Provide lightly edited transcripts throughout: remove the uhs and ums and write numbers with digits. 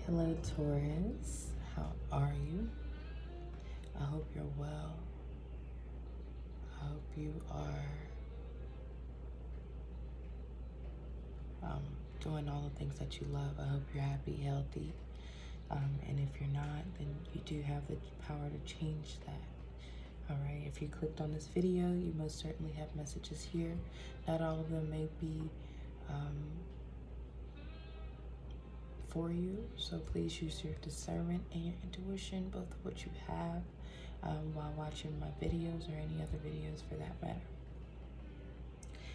Hello, Taurus. How are you? I hope you're well. I hope you are doing all the things that you love. I hope you're happy, healthy. And if you're not, then you do have the power to change that. All right. If you clicked on this video, you most certainly have messages here. Not all of them may be for you, so please use your discernment and your intuition, both of what you have while watching my videos or any other videos for that matter.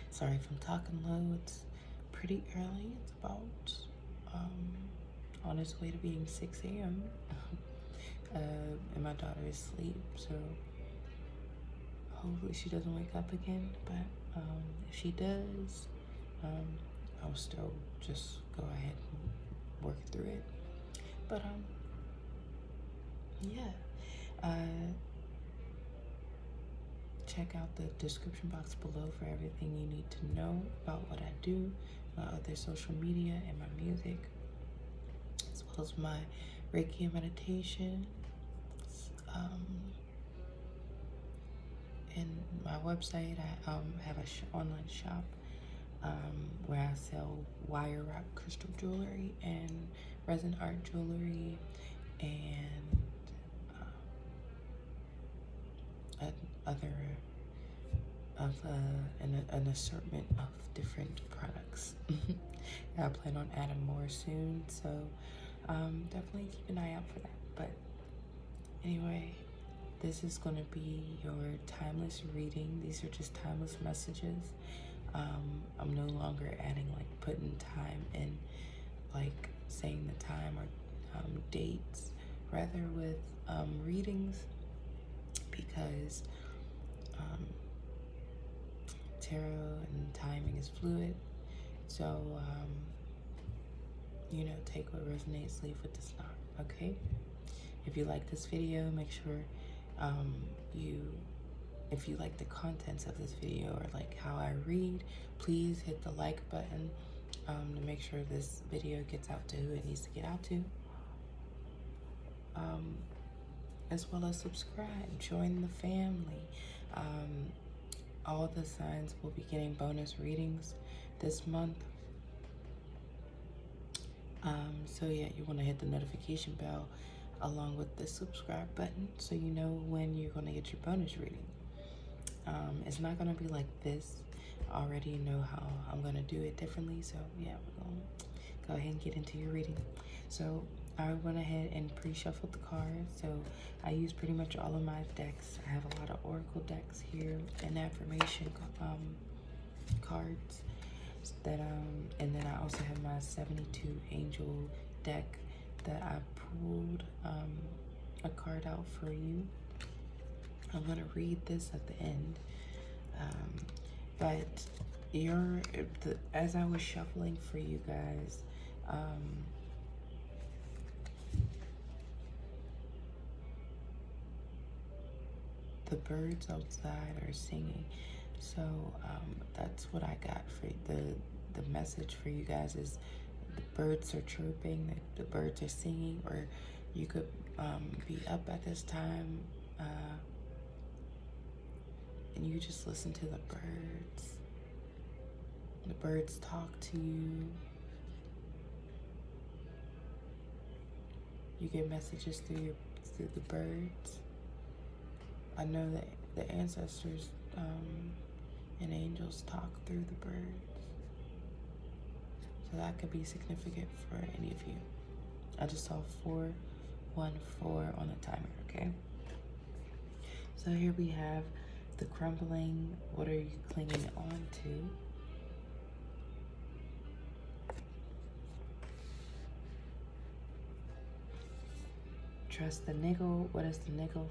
Sorry if I'm talking low. It's pretty early. It's about on its way to being 6 a.m. And my daughter is asleep, so hopefully she doesn't wake up again. But if she does, I'll still just go ahead and work through it. But yeah, check out the description box below for everything you need to know about what I do, my other social media, and my music, as well as my Reiki and meditation, and my website. I have an online shop where I sell wire wrap crystal jewelry and resin art jewelry and an assortment of different products. I plan on adding more soon, so definitely keep an eye out for that. But anyway, this is going to be your timeless reading. These are just timeless messages. I'm no longer adding, like, putting time in, like saying the time or dates, rather with readings, because tarot and timing is fluid. So you know, take what resonates, leave what does not. Okay, if you like this video, make sure if you like the contents of this video or like how I read, please hit the like button to make sure this video gets out to who it needs to get out to, as well as subscribe, join the family. All the signs will be getting bonus readings this month. So yeah, you want to hit the notification bell along with the subscribe button so you know when you're going to get your bonus reading. It's not going to be like this. I already know how I'm going to do it differently, so yeah, we're going to go ahead and get into your reading. So I went ahead and pre-shuffled the cards. So I use pretty much all of my decks. I have a lot of oracle decks here and affirmation cards that and then I also have my 72 angel deck that I pulled a card out for you. I'm gonna read this at the end, but as I was shuffling for you guys, the birds outside are singing. So that's what I got for the message for you guys is the birds are chirping, the birds are singing, or you could be up at this time and you just listen to the birds. The birds talk to you. You get messages through the birds. I know that the ancestors and angels talk through the birds. So that could be significant for any of you. I just saw 414 on the timer, okay? So here we have the crumbling. What are you clinging on to? Trust the niggle. What is the niggle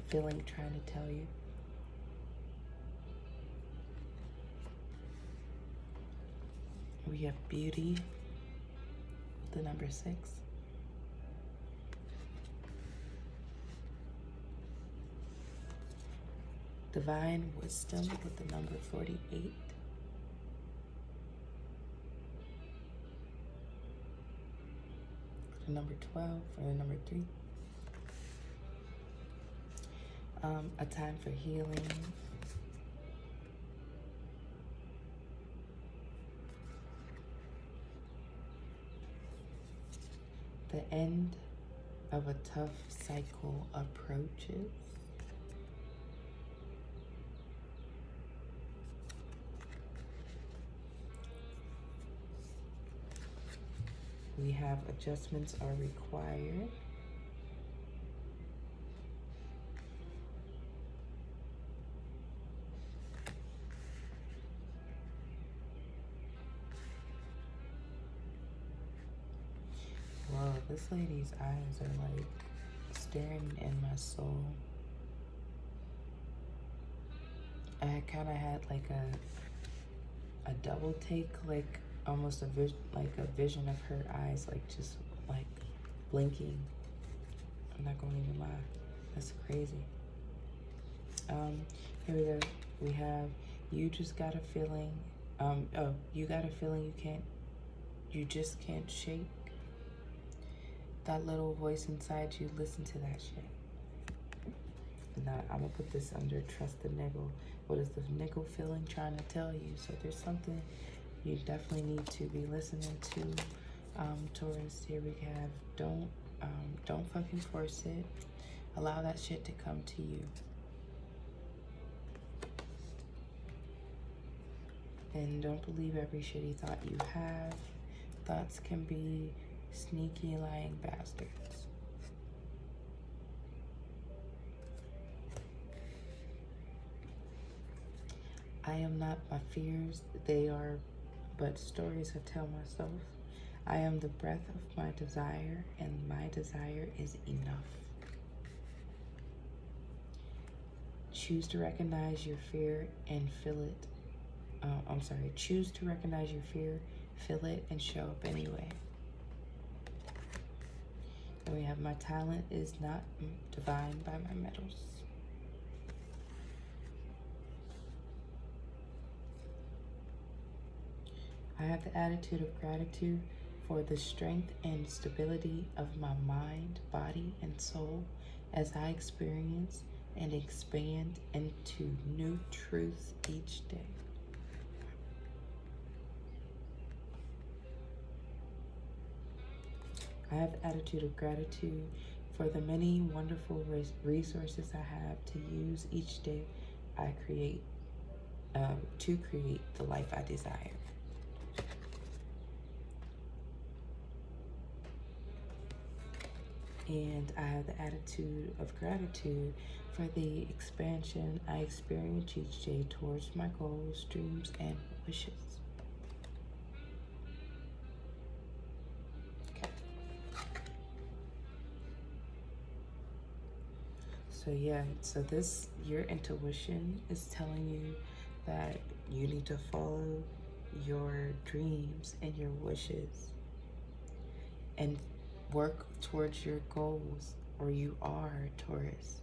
feeling trying to tell you? We have beauty, the number 6. Divine wisdom with the number 48. the number 12 or the number 3. A time for healing. The end of a tough cycle approaches. We have adjustments are required. Whoa, this lady's eyes are like staring in my soul. I kind of had like a double take, like almost a vision of her eyes, like just like blinking. I'm not gonna even lie, that's crazy. Here we go. We have you just got a feeling. You got a feeling you just can't shake. That little voice inside you, listen to that shit. Now, I'm gonna put this under trust the niggle. What is the niggle feeling trying to tell you? So there's something you definitely need to be listening to, Taurus. Here we have, don't fucking force it. Allow that shit to come to you. And don't believe every shitty thought you have. Thoughts can be sneaky, lying bastards. I am not my fears, they are but stories I tell myself. I am the breath of my desire, and my desire is enough. Choose to recognize your fear and feel it. Choose to recognize your fear, feel it, and show up anyway. And we have my talent is not defined by my medals. I have the attitude of gratitude for the strength and stability of my mind, body, and soul as I experience and expand into new truths each day. I have the attitude of gratitude for the many wonderful resources I have to use each day I create, to create the life I desire. And I have the attitude of gratitude for the expansion I experience each day towards my goals, dreams, and wishes. Okay. So yeah, so your intuition is telling you that you need to follow your dreams and your wishes and work towards your goals, or you are, Taurus.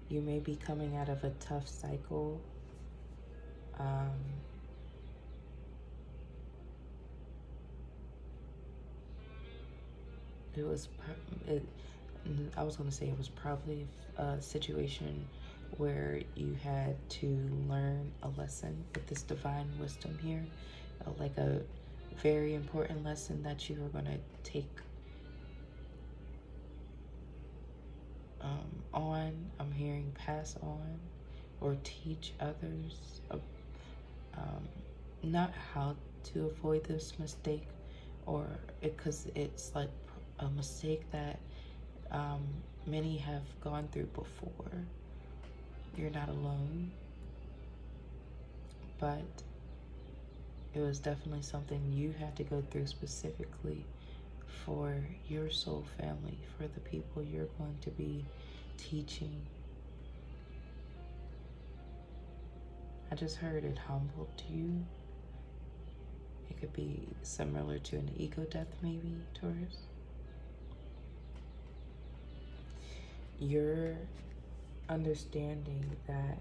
You may be coming out of a tough cycle. I was going to say it was probably a situation where you had to learn a lesson with this divine wisdom here, like a very important lesson that you are going to take on. I'm hearing pass on or teach others, not how to avoid this mistake, or because it's like a mistake that many have gone through before. You're not alone, but it was definitely something you had to go through specifically for your soul family, for the people you're going to be teaching. I just heard it humbled you. It could be similar to an ego death, maybe, Taurus. You're understanding that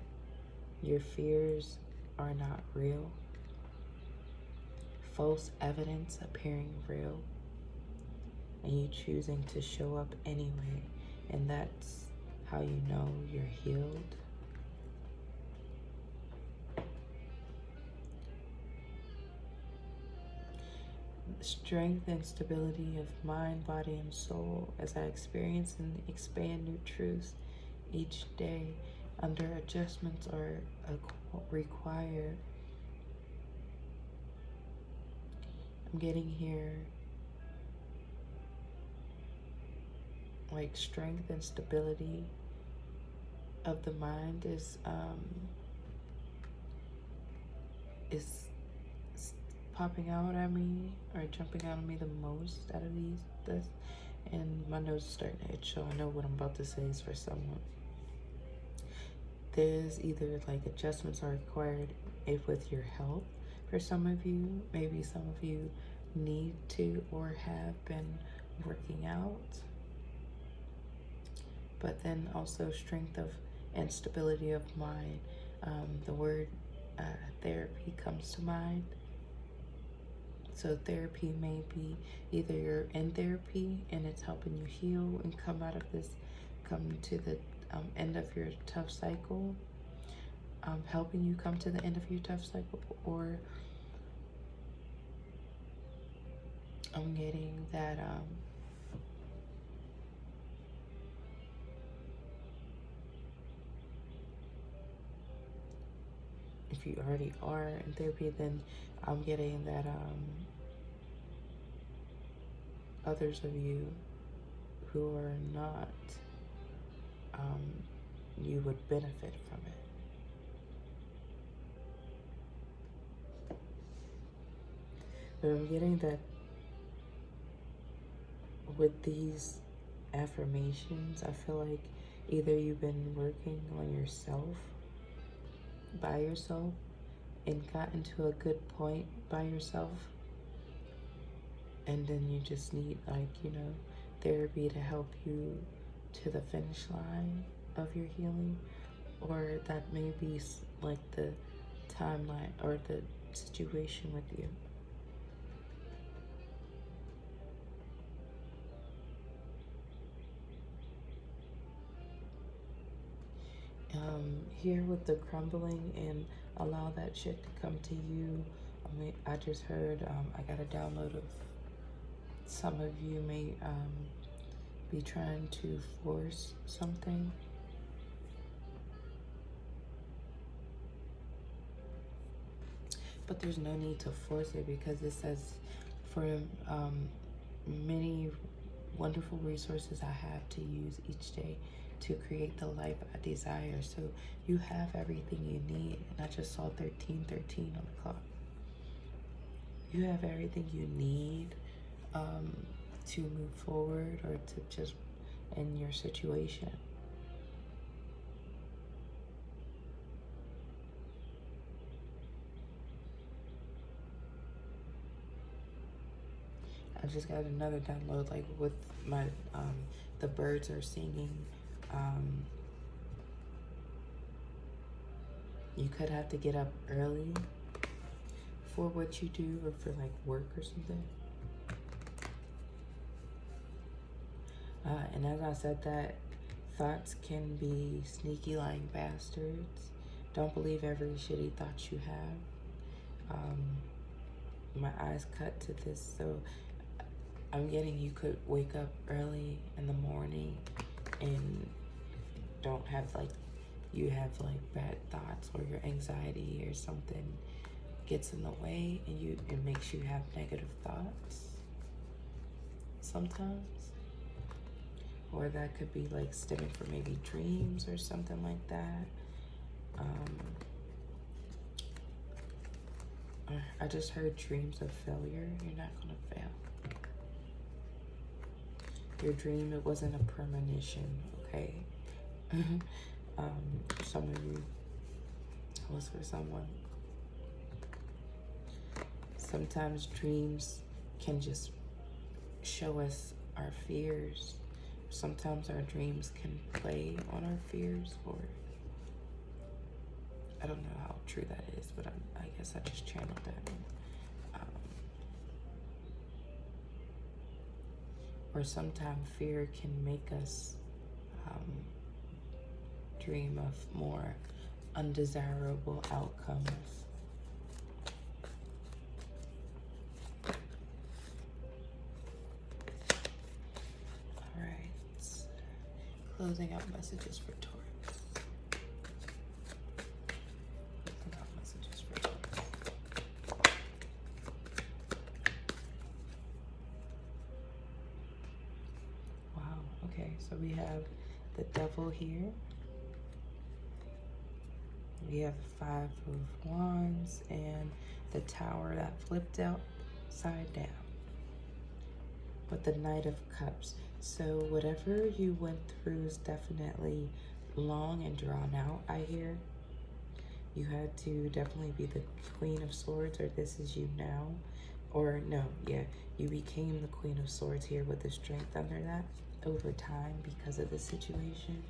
Your fears are not real. False evidence appearing real. And you choosing to show up anyway. And that's how you know you're healed. Strength and stability of mind, body, and soul as I experience and expand new truths each day. Under adjustments are required. I'm getting here like strength and stability of the mind is popping out at me or jumping out at me the most out of this, and my nose is starting to itch, so I know what I'm about to say is for someone. There's either like adjustments are required with your health for some of you. Maybe some of you need to or have been working out. But then also strength of and stability of mind. The word therapy comes to mind. So therapy may be either you're in therapy and it's helping you heal and come out of this, come to the end of your tough cycle, helping you come to the end of your tough cycle, or I'm getting that if you already are in therapy, then I'm getting that others of you who are not, you would benefit from it. But I'm getting that with these affirmations, I feel like either you've been working on yourself, by yourself, and gotten to a good point by yourself, and then you just need, like, you know, therapy to help you to the finish line of your healing, or that may be like the timeline or the situation with you. Here with the crumbling, and allow that shit to come to you. I mean, I just heard, I got a download of some of you may be trying to force something. But there's no need to force it, because it says for many wonderful resources I have to use each day to create the life I desire. So you have everything you need. And I just saw 1313 on the clock. You have everything you need to move forward, or to just in your situation. I just got another download, like with my, the birds are singing. You could have to get up early for what you do, or for like work or something. And as I said that, thoughts can be sneaky lying bastards. Don't believe every shitty thought you have. My eyes cut to this, so I'm getting you could wake up early in the morning and don't have like, you have like bad thoughts, or your anxiety or something gets in the way, and it makes you have negative thoughts sometimes. Or that could be like stemming from maybe dreams or something like that. I just heard dreams of failure. You're not gonna fail. Your dream, it wasn't a premonition, okay? Some of you, it was for someone. Sometimes dreams can just show us our fears. Sometimes our dreams can play on our fears, or I don't know how true that is, but I guess I just channeled that. Or sometimes fear can make us dream of more undesirable outcomes. All right, closing out messages for Taurus. Closing out messages for Taurus. Wow, okay, so we have the Devil here. We have the Five of Wands and the Tower that flipped out upside down with the Knight of Cups. So whatever you went through is definitely long and drawn out, I hear. You had to definitely be the Queen of Swords, or this is you now. Or no, yeah, you became the Queen of Swords here with the strength under that over time because of the situation.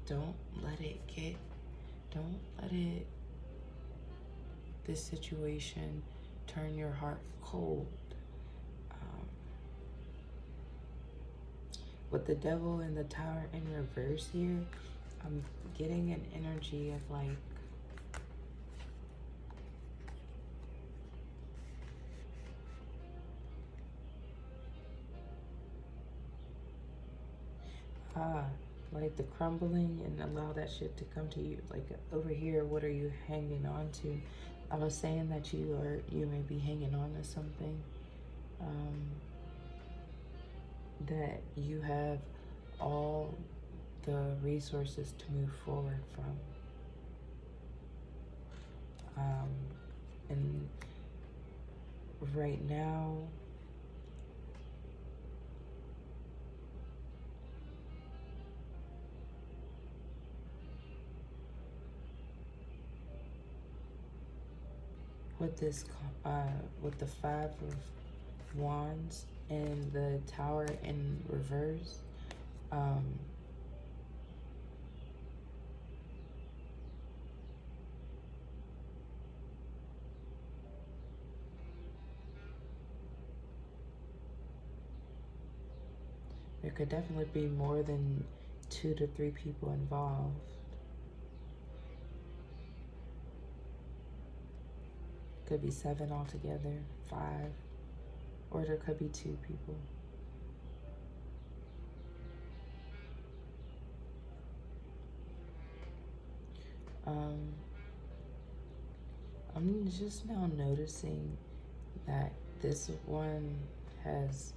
Don't let this situation turn your heart cold. With the Devil and the Tower in reverse here, I'm getting an energy of like, like the crumbling, and allow that shit to come to you. Like over here, what are you hanging on to? I was saying that you may be hanging on to something that you have all the resources to move forward from. And right now, with this, with the Five of Wands and the Tower in reverse, there could definitely be more than 2 to 3 people involved. Could be 7 altogether, 5, or there could be 2 people. I'm just now noticing that this one has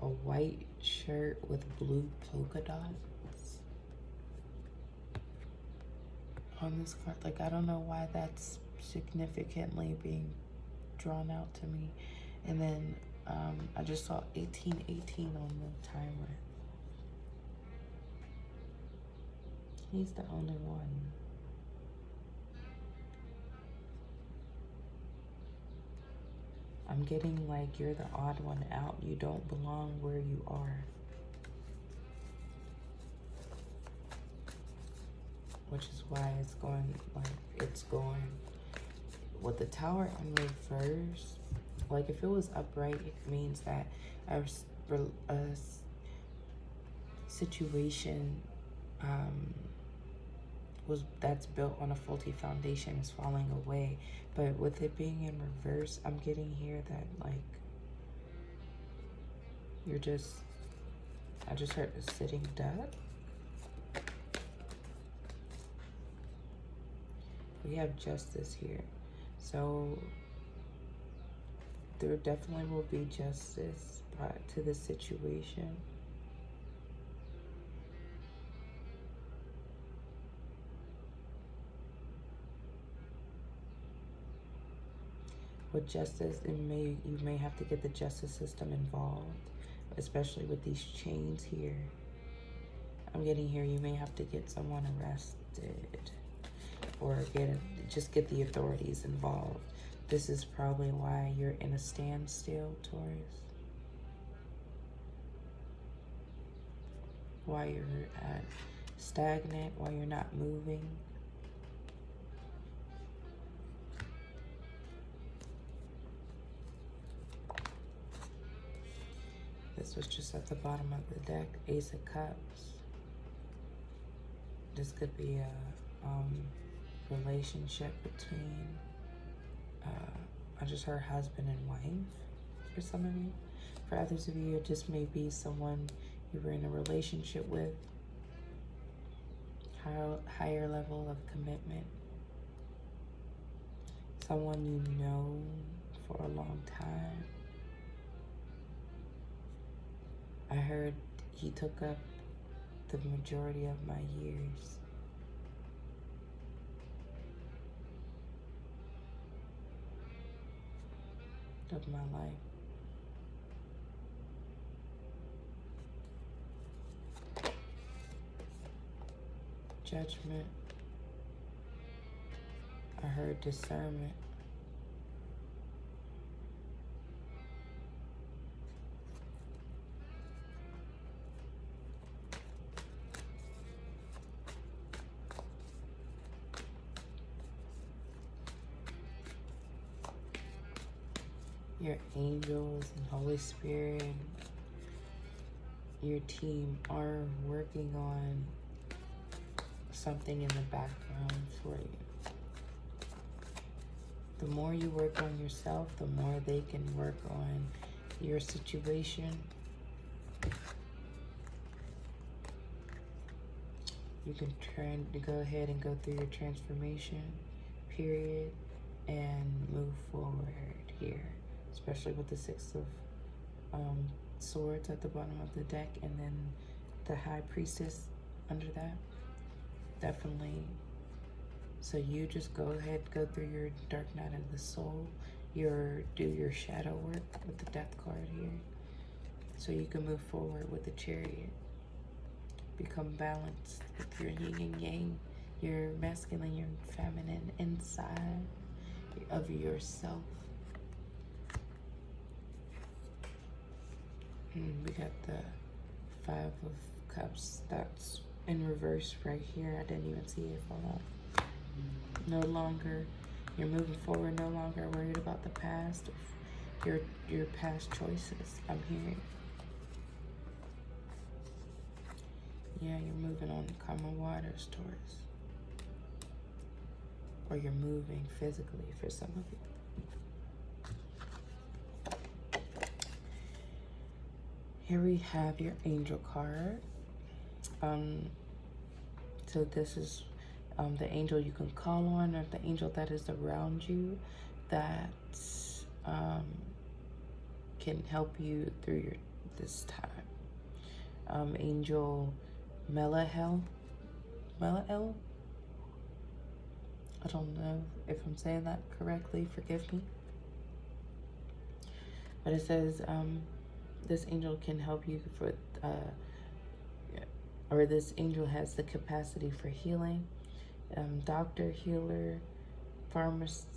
a white shirt with blue polka dots on this card. Like, I don't know why that's significantly being drawn out to me. And then I just saw 1818 on the timer. He's the only one. I'm getting like you're the odd one out. You don't belong where you are. Which is why it's going like it's going. With the Tower in reverse, like if it was upright, it means that a situation that's built on a faulty foundation is falling away. But with it being in reverse, I'm getting here that like I just heard a sitting duck. We have Justice here. So there definitely will be justice brought to the situation. With justice, you may have to get the justice system involved, especially with these chains here. I'm getting here, you may have to get someone arrested or just get the authorities involved. This is probably why you're in a standstill, Taurus. Why you're stagnant, why you're not moving. So it's just at the bottom of the deck, Ace of Cups. This could be a relationship between, I just heard husband and wife for some of you. For others of you, it just may be someone you were in a relationship with. Higher level of commitment. Someone you know for a long time. I heard he took up the majority of my years. Of my life. Judgment. I heard discernment. Your angels and Holy Spirit and your team are working on something in the background for you. The more you work on yourself, the more they can work on your situation. You can go ahead and go through your transformation period and move forward here, especially with the Six of Swords at the bottom of the deck, and then the High Priestess under that. Definitely. So you just go ahead, go through your dark night of the soul, do your shadow work with the Death card here, so you can move forward with the Chariot. Become balanced with your yin and yang, your masculine, your feminine inside of yourself. We got the Five of Cups. That's in reverse right here. I didn't even see it fall off. No longer, you're moving forward, no longer worried about the past, your past choices. I'm hearing. Yeah, you're moving on calmer waters, Taurus. Or you're moving physically for some of you. Here we have your angel card. So this is the angel you can call on, or the angel that is around you that can help you through this time. Angel Melahel. Melahel? I don't know if I'm saying that correctly. Forgive me. But it says this angel can help you for, or this angel has the capacity for healing. Doctor, healer, pharmacologist,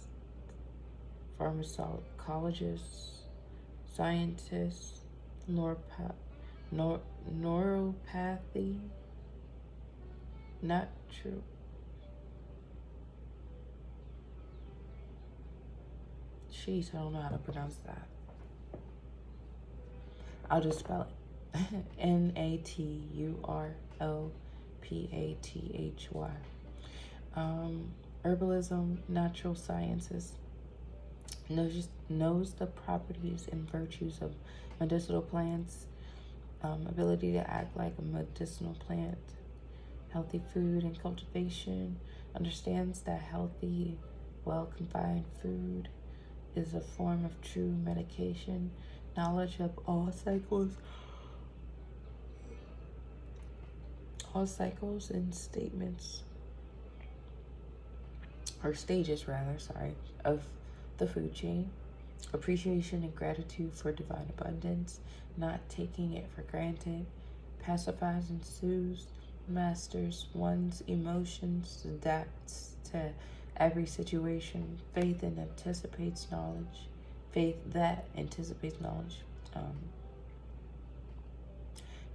scientist, neuropathy, natural. Jeez, I don't know how to pronounce that. I'll just spell it. Naturalpathy. Herbalism, natural sciences. Knows the properties and virtues of medicinal plants. Ability to act like a medicinal plant. Healthy food and cultivation. Understands that healthy, well-confined food is a form of true medication. Knowledge of all cycles and statements, or stages rather, of the food chain. Appreciation and gratitude for divine abundance, not taking it for granted. Pacifies and soothes, masters one's emotions, adapts to every situation. Faith that anticipates knowledge.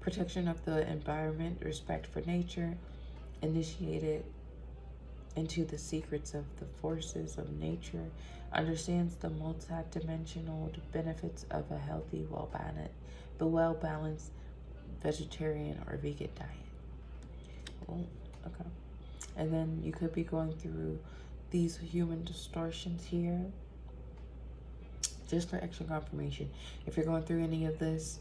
Protection of the environment, respect for nature, initiated into the secrets of the forces of nature, understands the multidimensional benefits of a healthy, the well-balanced vegetarian or vegan diet. Oh, okay. And then you could be going through these human distortions here. Just for extra confirmation, if you're going through any of this,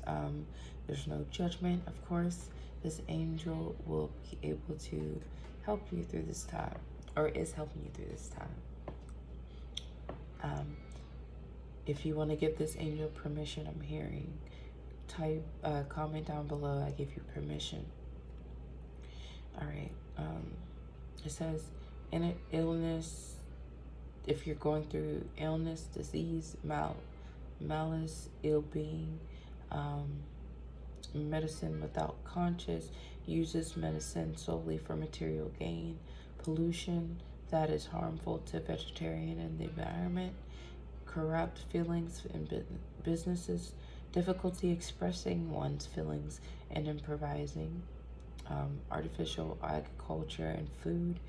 there's no judgment, of course. This angel will be able to help you through this time, or is helping you through this time. If you want to give this angel permission, I'm hearing, type, comment down below, I give you permission. All right. It says, in an illness, if you're going through illness, disease, malice, ill-being, medicine without conscience, uses medicine solely for material gain, pollution that is harmful to vegetarian and the environment, corrupt feelings in businesses, difficulty expressing one's feelings and improvising, artificial agriculture and food,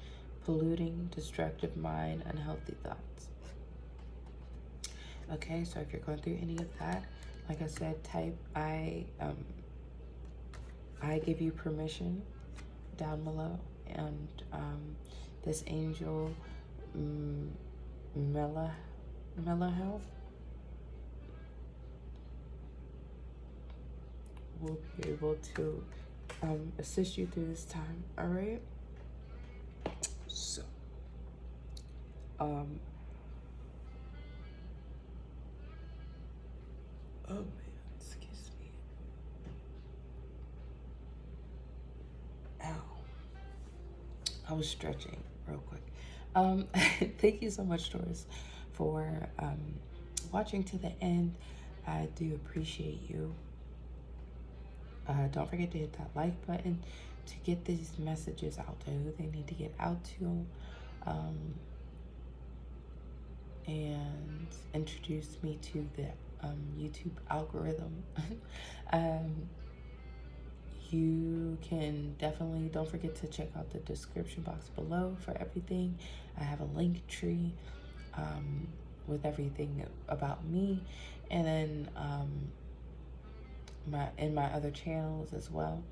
polluting, destructive mind, unhealthy thoughts. Okay, so if you're going through any of that, like I said, type I give you permission down below, and this angel Melahel will be able to assist you through this time. All right. So, oh man, excuse me. Ow. I was stretching real quick. Thank you so much, Taurus, for watching to the end. I do appreciate you. Don't forget to hit that like button to get these messages out to who they need to get out to, and introduce me to the YouTube algorithm. You can definitely, don't forget to check out the description box below for everything. I have a link tree with everything about me, and then my other channels as well.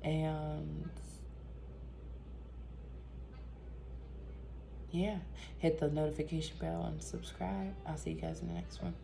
And yeah, hit the notification bell and subscribe. I'll see you guys in the next one.